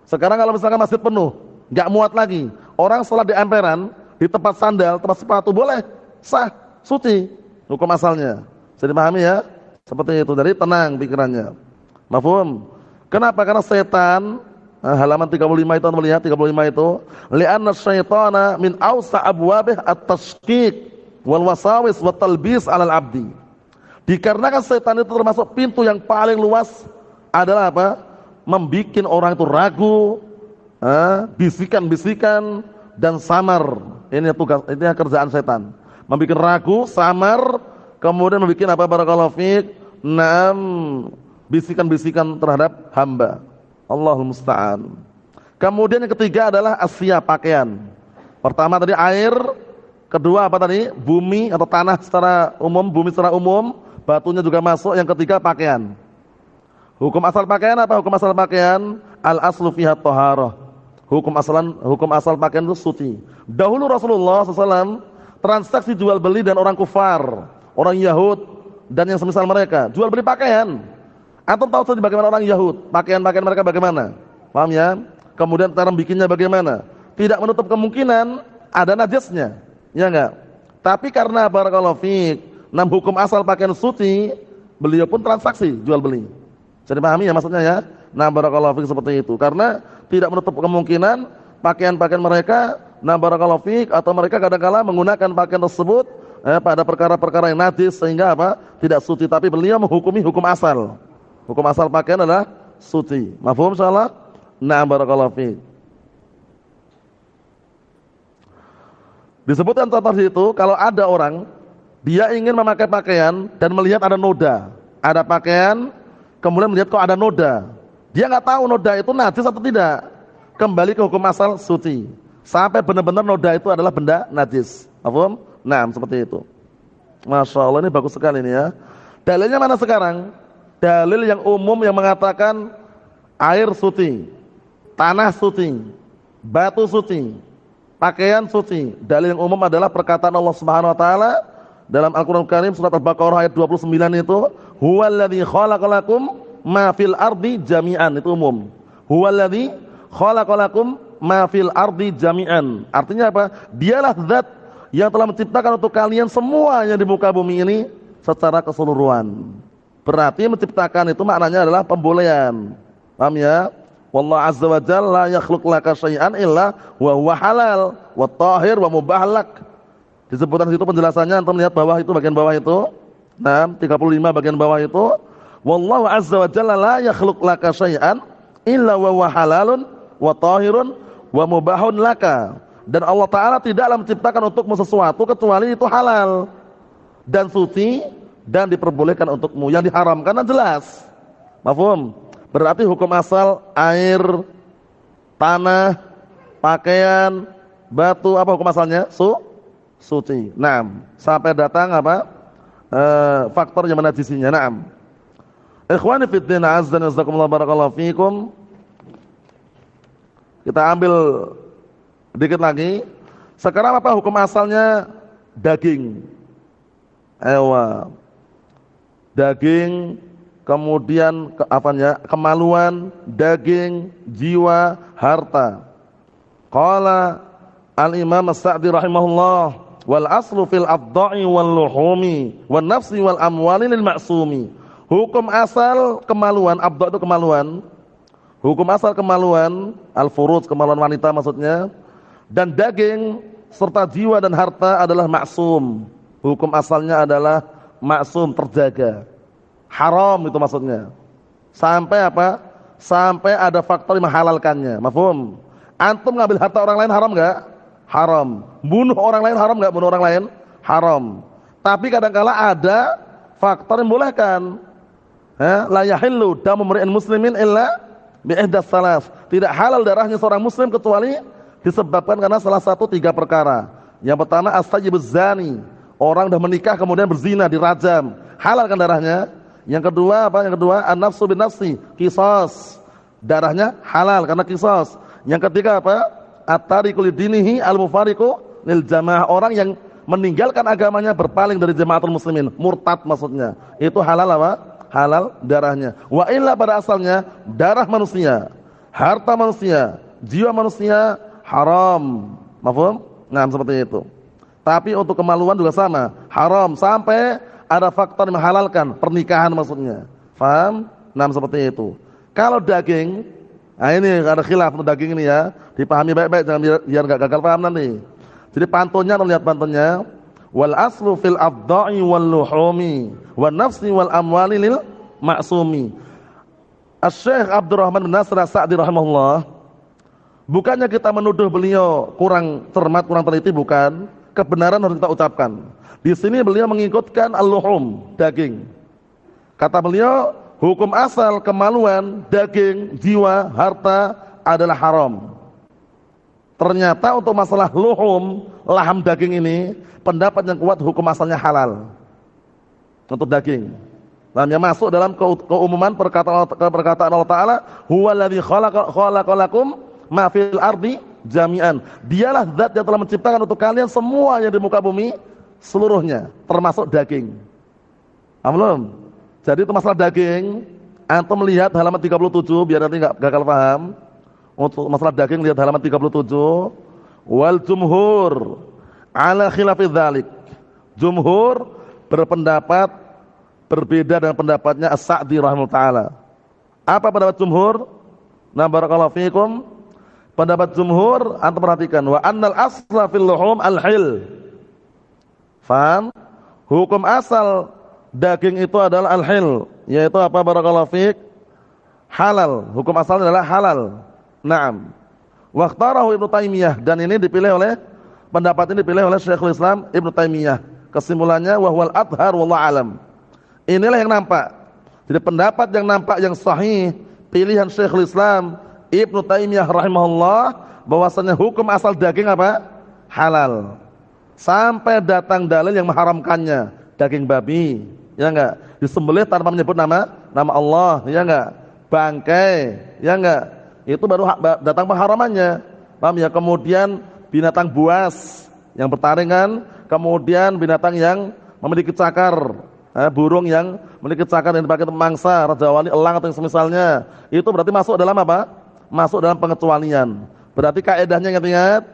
Speaker 2: Sekarang kalau misalkan masjid penuh, nggak muat lagi, orang sholat di emperan, di tempat sandal, tempat sepatu, boleh, sah, suci hukum asalnya. Bisa dipahami ya? Seperti itu, jadi tenang pikirannya. Mafhum? Kenapa? Karena setan, halaman 35 itu, melihat 35 itu, li'anna syaitana min awsa abwabih at-tashkik wal wasawis wa talbis 'alal 'abdi. Dikarenakan setan itu termasuk pintu yang paling luas adalah apa? Membikin orang itu ragu, bisikan-bisikan dan samar. Ini tugas, ini kerjaan setan. Membikin ragu, samar, kemudian membikin apa? Barakallahu fiik, bisikan-bisikan terhadap hamba. Allahul musta'an. Kemudian yang ketiga adalah asya, pakaian. Pertama tadi air, kedua apa tadi? Bumi atau tanah secara umum, bumi secara umum, batunya juga masuk. Yang ketiga pakaian. Hukum asal pakaian apa? Hukum asal pakaian al-aslu fiha thaharah. Hukum asal pakaian itu suci. Dahulu Rasulullah SAW transaksi jual beli dan orang kufar, orang Yahud dan yang semisal mereka, jual beli pakaian. Antum tahu saja bagaimana orang Yahud, pakaian-pakaian mereka bagaimana? Paham ya? Kemudian cara bikinnya bagaimana? Tidak menutup kemungkinan ada najisnya. Ya enggak? Tapi karena barakallahu fiik, hukum asal pakaian suci, beliau pun transaksi jual beli. Jadi pahami ya maksudnya ya? Barakallahu fiik seperti itu. Karena tidak menutup kemungkinan pakaian-pakaian mereka, barakallahu fiik, atau mereka kadang-kala menggunakan pakaian tersebut pada perkara-perkara yang najis sehingga apa? Tidak suci, tapi beliau menghukumi hukum asal. Hukum asal pakaian adalah suci. Mafhum insyaallah? Barakallahu fiik. Disebutkan contoh di situ, kalau ada orang dia ingin memakai pakaian dan melihat ada noda, ada pakaian, kemudian melihat kok ada noda, dia nggak tahu noda itu najis atau tidak. Kembali ke hukum asal suci, sampai benar-benar noda itu adalah benda najis. Paham? Seperti itu. Masya Allah, ini bagus sekali ini ya. Dalilnya mana sekarang? Dalil yang umum yang mengatakan air suci, tanah suci, batu suci, pakaian suci. Dalil yang umum adalah perkataan Allah Subhanahu wa taala dalam Al-Qur'an Karim surat Al-Baqarah ayat 29 itu, huwallazi khalaqalakum ma fil ardi jami'an, itu umum. Huwallazi khalaqalakum ma fil ardi jami'an. Artinya apa? Dialah zat yang telah menciptakan untuk kalian semua yang di muka bumi ini secara keseluruhan. Berarti menciptakan itu maknanya adalah pembolehan. Paham ya? Wallahu azza wa jalla la yakhluqu laka syai'an illa wa huwa halal wa tahir wa mubah lak. Disebutkan di situ penjelasannya, antum lihat bawah itu, bagian bawah itu. 35 bagian bawah itu. Wallahu azza wa jalla la yakhluqu laka syai'an illa wa huwa halalun wa tahirun wa mubahun laka. Dan Allah Ta'ala tidaklah menciptakan untukmu sesuatu kecuali itu halal dan suci dan diperbolehkan untukmu. Yang diharamkan kan jelas. Mafhum? Berarti hukum asal air, tanah, pakaian, batu, apa hukum asalnya? Suci. Sampai datang apa? Faktor yang menajisinya. Ikhwani fid din, azza wa jazakumullah, barakallahu fikum. Kita ambil dikit lagi. Sekarang apa hukum asalnya? Daging. Daging, kemudian kemaluan, daging, jiwa, harta. Qala al-Imam As-Sa'di rahimahullah, wal aslu fil adda'i wal luhumi wan nafsi wal amwali lil ma'sumi. Hukum asal kemaluan, adda' itu kemaluan. Hukum asal kemaluan, al-furuj, kemaluan wanita maksudnya, dan daging serta jiwa dan harta adalah maksum. Hukum asalnya adalah maksum, terjaga. Haram itu maksudnya. Sampai apa? Sampai ada faktor yang menghalalkannya. Mafhum? Antum ngambil harta orang lain haram enggak? Haram. Bunuh orang lain haram enggak? Bunuh orang lain haram. Tapi kadang-kala ada faktor yang membolehkan. La yahillu damu mri'in muslimin illa bi ihdas salas. Tidak halal darahnya seorang muslim kecuali disebabkan karena salah satu 3 perkara. Yang pertama as-sayyibuz zani, orang sudah menikah kemudian berzina, dirajam, halal kan darahnya. Yang kedua apa? Yang kedua an-nafsu bin nafsi, qisas, darahnya halal karena qisas. Yang ketiga apa? At-tariqu lidinihi al-mufariqu lil jamaah, orang yang meninggalkan agamanya, berpaling dari jamaatul muslimin, murtad maksudnya. Itu halal apa? Halal darahnya. Wa illa, pada asalnya darah manusia, harta manusia, jiwa manusia haram. Mafhum? Seperti itu. Tapi untuk kemaluan juga sama, haram sampai ada faktor yang menghalalkan, pernikahan maksudnya. Faham? Seperti itu. Kalau daging, ini ada khilaf untuk daging ini ya, dipahami baik-baik jangan biar enggak gagal paham nanti. Jadi pantunnya, lihat pantunnya. Wal aslu fil adda'i wal luhumi wan nafsi wal amwali lil ma'sumi. Asy-Syaikh Abdurrahman bin Nasr As-Sa'di rahimahullah, bukannya kita menuduh beliau kurang cermat, kurang teliti, bukan. Kebenaran harus kita ucapkan. Di sini beliau mengikutkan al-luhum, daging. Kata beliau, hukum asal kemaluan, daging, jiwa, harta adalah haram. Ternyata untuk masalah luhum, laham daging ini, pendapat yang kuat hukum asalnya halal. Untuk daging. Yang masuk dalam keumuman perkataan Allah Ta'ala, huwallazi khalaqalakum ma fil ardi jami'an. Dialah zat yang telah menciptakan untuk kalian semua yang di muka bumi seluruhnya, termasuk daging. Belum? Jadi itu masalah daging, Antum lihat halaman 37 biar nanti enggak gagal paham. Untuk masalah daging lihat halaman 37. Wal jumhur ala khilafi dzalik. Jumhur berpendapat berbeda dengan pendapatnya As-Sa'di rahimahullah taala. Apa pendapat jumhur? Nah, barakallahu fikum. Pendapat jumhur antum perhatikan wa annal asla fil luhum al-hil. Faham? Hukum asal daging itu adalah al-hil, yaitu apa barakallahu fik? Halal. Hukum asalnya adalah halal. Naam. Wa ikhtarahu Ibnu Taimiyah, dan ini dipilih oleh pendapat ini dipilih oleh Syekhul Islam Ibnu Taimiyah. Kesimpulannya wa huwal adhar wallahu alam. Inilah yang nampak. Jadi pendapat yang nampak yang sahih pilihan Syekhul Islam Ibnu Taimiyah rahimahullah bahwasanya hukum asal daging apa? Halal. Sampai datang dalil yang mengharamkannya, daging babi, ya enggak? Disembelih tanpa menyebut nama Allah, ya enggak? Bangkai, ya enggak? Itu baru datang pengharamannya. Paham ya? Kemudian binatang buas yang bertaringan, kemudian binatang yang memiliki cakar, burung yang memiliki cakar yang dipakai untuk mangsa, raja wali, elang atau yang semisalnya. Itu berarti masuk dalam apa? Masuk dalam pengecualian. Berarti kaedahnya ingat-ingat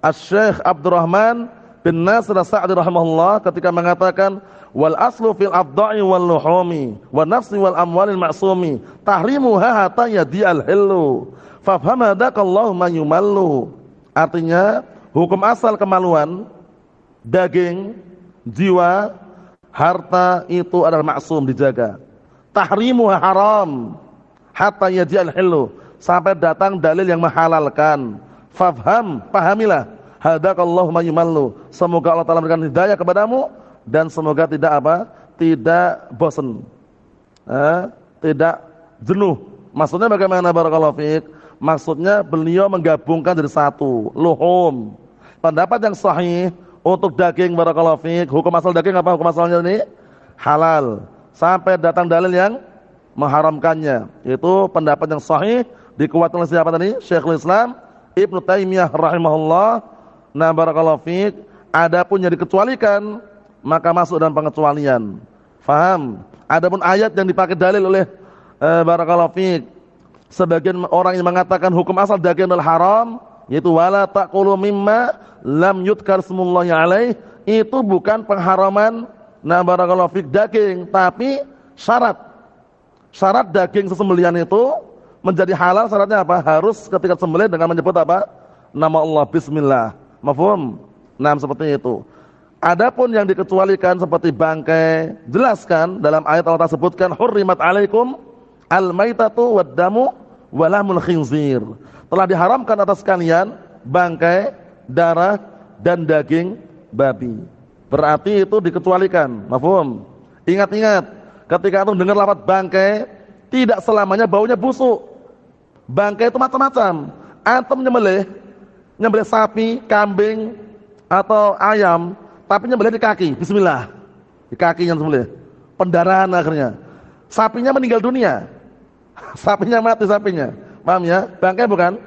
Speaker 2: Asy-Syaikh Abdurrahman bin Nasir As-Sa'di rahimahullah ketika mengatakan wal aslu fil abda'i wal luhumi wan nafsi wal amwalil ma'sumi tahrimuha hatta yadi'al hillu fafham hadakallahu ma yumallu. Artinya hukum asal kemaluan daging, jiwa, harta itu adalah maksum, dijaga. Tahrimuha haram hatta yadi'al hillu, sampai datang dalil yang menghalalkan. Fafham, pahamilah. Hadakallahu ma yumallu. Semoga Allah Ta'ala memberikan hidayah kepadamu dan semoga tidak apa? Tidak bosan. Tidak jenuh. Maksudnya bagaimana barakallahu fiik? Maksudnya beliau menggabungkan jadi satu, luhum. Pendapat yang sahih untuk daging barakallahu fiik, hukum asal daging apa hukum asalnya ini? Halal. Sampai datang dalil yang mengharamkannya. Itu pendapat yang sahih. Dikuatkan oleh siapa tadi? Syekhul Islam Ibnu Taimiyah rahimahullah. Nah barakallahu fiik, adapun yang dikecualikan maka masuk dalam pengecualian. Faham? Adapun ayat yang dipakai dalil oleh barakallahu fiik, sebagian orang yang mengatakan hukum asal daging adalah haram, yaitu wala taqulu mimma lam yudkar smullahi alaih, itu bukan pengharaman nah barakallahu fiik daging, tapi syarat daging sesembelihan itu menjadi halal. Syaratnya apa? Harus ketika sembelih dengan menyebut apa? Nama Allah, bismillah. Mafhum? Nah, seperti itu. Adapun yang dikecualikan seperti bangkai, jelaskan dalam ayat Allah sebutkan hurrimat alaikum al-maitatu wad-damu wa lahmul khinzir. Telah diharamkan atas kalian bangkai, darah dan daging babi. Berarti itu dikecualikan. Mafhum? Ingat-ingat, ketika antum dengar lafaz bangkai, tidak selamanya baunya busuk. Bangkai itu macam-macam. Antum nyembelih sapi, kambing atau ayam, tapi nyembelih di kaki, bismillah. Di kaki yang sembelih. Pendarahan akhirnya. Sapinya meninggal dunia. Sapinya mati sapinya. Paham ya? Bangkai bukan?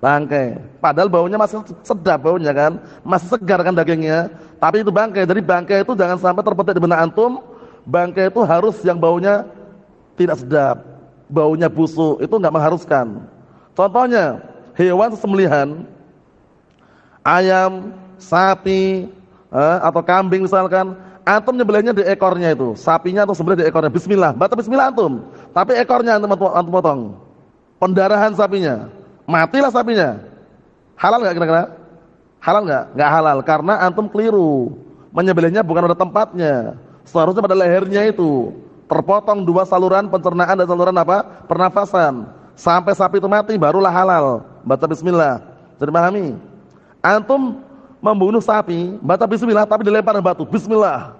Speaker 2: Bangkai. Padahal baunya masih sedap baunya kan? Masih segar kan dagingnya. Tapi itu bangkai. Jadi bangkai itu jangan sampai terpetik di benak antum. Bangkai itu harus yang baunya tidak sedap, baunya busuk, itu enggak mengharuskan. Contohnya, hewan sembelihan, ayam, sapi, atau kambing misalkan, antum nyembelihnya di ekornya itu, sapinya atau sembelih di ekornya, bismillah, baca bismillah antum, tapi ekornya antum potong, pendarahan sapinya, matilah sapinya, halal enggak kira-kira? Halal enggak? Enggak halal, karena antum keliru, menyembelihnya bukan pada tempatnya, seharusnya pada lehernya itu. Terpotong dua saluran pencernaan dan saluran apa? Pernafasan. Sampai sapi itu mati barulah halal. Baca bismillah. Jadi pahami? Antum membunuh sapi, baca bismillah tapi dilempar batu. Bismillah.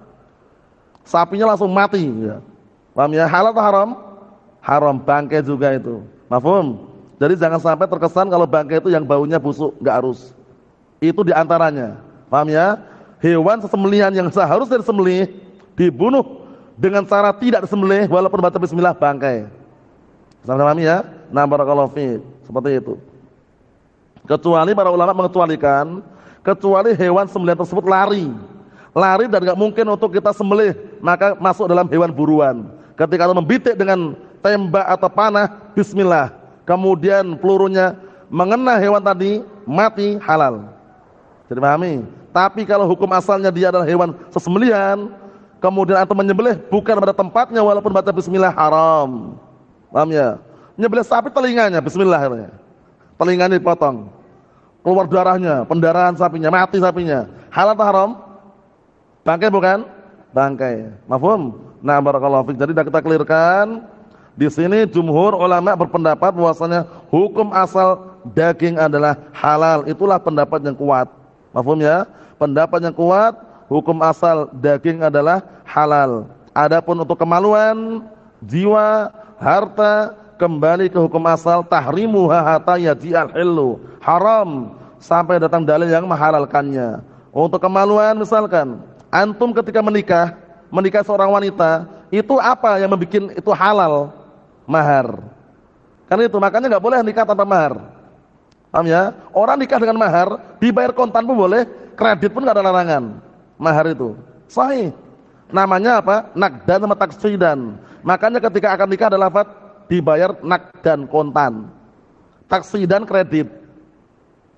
Speaker 2: Sapinya langsung mati. Ya. Paham ya? Halal atau haram? Haram. Bangkai juga itu. Mafhum? Jadi jangan sampai terkesan kalau bangkai itu yang baunya busuk. Enggak harus. Itu diantaranya. Paham ya? Hewan sesembelihan yang seharusnya disembelih dibunuh dengan cara tidak disembelih walaupun baca bismillah, bangkai. Sama-sama ya? Nah, barakallahu fiik. Seperti itu. Kecuali para ulama mengecualikan, kecuali hewan sembelihan tersebut lari dan enggak mungkin untuk kita sembelih, maka masuk dalam hewan buruan. Ketika itu membitik dengan tembak atau panah, bismillah. Kemudian pelurunya mengena hewan tadi, mati, halal. Jadi pahami? Tapi kalau hukum asalnya dia adalah hewan sesembelihan, kemudian antum menyembelih bukan pada tempatnya walaupun baca bismillah, haram. Paham ya? Menyembelih sapi telinganya, bismillah. Telinganya dipotong. Keluar darahnya, pendarahan sapinya, mati sapinya. Halal atau haram? Bangkai bukan? Bangkai. Mafhum? Nah, barakallahu fiik. Jadi sudah kita clearkan. Di sini jumhur ulama berpendapat bahwasanya hukum asal daging adalah halal. Itulah pendapat yang kuat. Mafhum ya? Pendapat yang kuat, hukum asal daging adalah halal. Adapun untuk kemaluan, jiwa, harta, kembali ke hukum asal tahrimuha hatta yaji'al hillu. Haram sampai datang dalil yang menghalalkannya. Untuk kemaluan misalkan, antum ketika menikah seorang wanita, itu apa yang membuat itu halal? Mahar. Kan itu, makanya nggak boleh nikah tanpa mahar. Paham ya? Orang nikah dengan mahar, dibayar kontan pun boleh, kredit pun nggak ada larangan. Mahar itu sahih. Namanya apa? Nakdan sama taksidan. Makanya ketika akan nikah ada lafaz dibayar nakdan kontan. Taksidan kredit.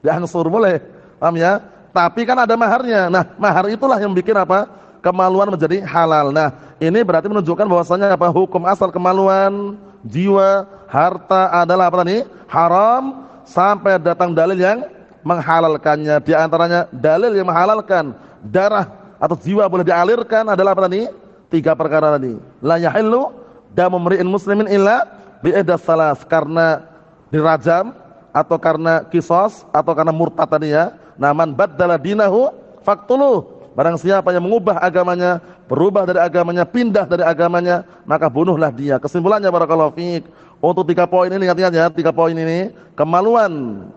Speaker 2: Diangsur boleh. Paham ya? Tapi kan ada maharnya. Nah, mahar itulah yang bikin apa? Kemaluan menjadi halal. Nah, ini berarti menunjukkan bahwasanya apa? Hukum asal kemaluan, jiwa, harta adalah apa tadi? Haram sampai datang dalil yang menghalalkannya. Di antaranya dalil yang menghalalkan darah atau jiwa boleh dialirkan adalah apa tadi? 3 perkara tadi. La yahillu damu mri'in muslimin illa bi ihdas salas, karena dirajam atau karena kisos atau karena murtad tadi ya. Naman baddala dinahu faqtuluh. Barang siapa yang mengubah agamanya, berubah dari agamanya, pindah dari agamanya, maka bunuhlah dia. Kesimpulannya barakallahu fiik, untuk 3 poin ini ingat-ingat ya, 3 poin ini, kemaluan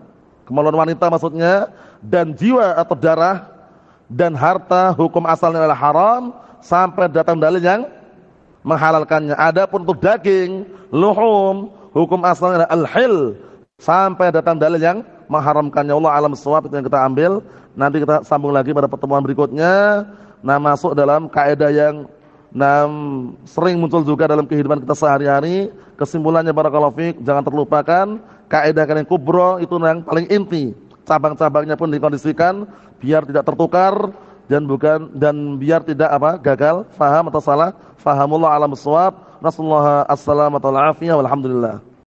Speaker 2: wanita maksudnya, dan jiwa atau darah, dan harta hukum asalnya adalah haram sampai datang dalil yang menghalalkannya. Adapun untuk daging, luhum, hukum asalnya adalah al-hil sampai datang dalil yang mengharamkannya. Allah alam shawab, itu yang kita ambil. Nanti kita sambung lagi pada pertemuan berikutnya. Nah, masuk dalam kaidah yang sering muncul juga dalam kehidupan kita sehari-hari. Kesimpulannya barakallahu fiik, jangan terlupakan kaidah yang kubra itu yang paling inti. Cabang-cabangnya pun dikondisikan biar tidak tertukar dan biar tidak gagal faham atau salah. Fahamullah alam shawab. Nasallahu as-salamata wal afiyah walhamdulillah.